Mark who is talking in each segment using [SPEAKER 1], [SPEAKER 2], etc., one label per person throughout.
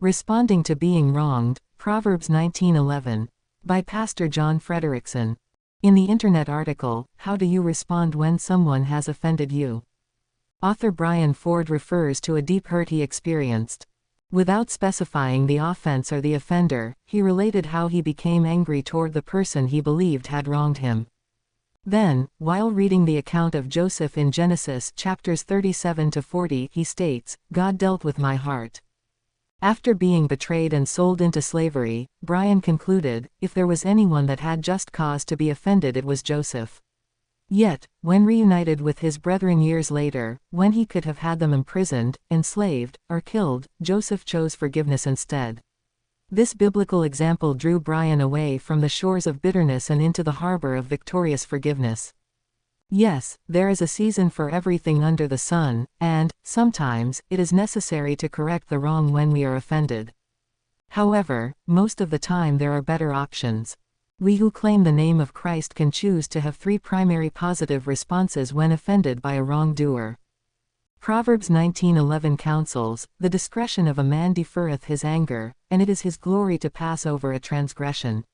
[SPEAKER 1] Responding to Being Wronged, Proverbs 19:11. By Pastor John Frederickson. In the Internet article, How Do You Respond When Someone Has Offended You? Author Brian Ford refers to a deep hurt he experienced. Without specifying the offense or the offender, he related how he became angry toward the person he believed had wronged him. Then, while reading the account of Joseph in Genesis chapters 37 to 40, he states, "God dealt with my heart." After being betrayed and sold into slavery, Brian concluded, if there was anyone that had just cause to be offended, it was Joseph. Yet, when reunited with his brethren years later, when he could have had them imprisoned, enslaved, or killed, Joseph chose forgiveness instead. This biblical example drew Brian away from the shores of bitterness and into the harbor of victorious forgiveness. Yes, there is a season for everything under the sun, and, sometimes, it is necessary to correct the wrong when we are offended. However, most of the time there are better options. We who claim the name of Christ can choose to have three primary positive responses when offended by a wrongdoer. Proverbs 19:11 counsels, "The discretion of a man deferreth his anger, and it is his glory to pass over a transgression."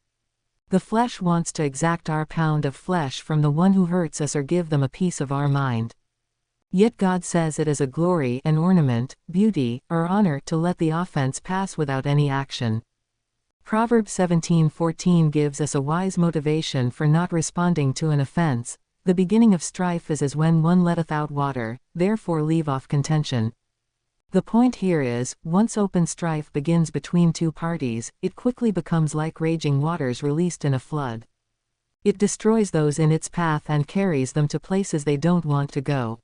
[SPEAKER 1] The flesh wants to exact our pound of flesh from the one who hurts us or give them a piece of our mind. Yet God says it is a glory, an ornament, beauty, or honor to let the offense pass without any action. Proverbs 17:14 gives us a wise motivation for not responding to an offense. The beginning of strife is as when one letteth out water, therefore leave off contention. The point here is, once open strife begins between two parties, it quickly becomes like raging waters released in a flood. It destroys those in its path and carries them to places they don't want to go.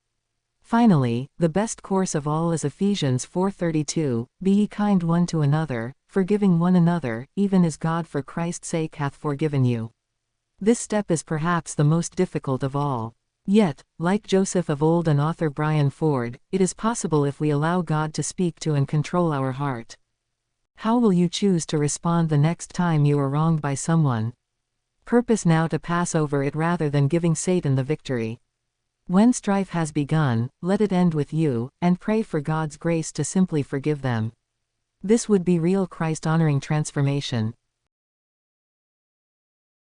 [SPEAKER 1] Finally, the best course of all is Ephesians 4:32, "Be ye kind one to another, forgiving one another, even as God for Christ's sake hath forgiven you." This step is perhaps the most difficult of all. Yet, like Joseph of old and author Brian Ford, it is possible if we allow God to speak to and control our heart. How will you choose to respond the next time you are wronged by someone? Purpose now to pass over it rather than giving Satan the victory. When strife has begun, let it end with you, and pray for God's grace to simply forgive them. This would be real Christ-honoring transformation.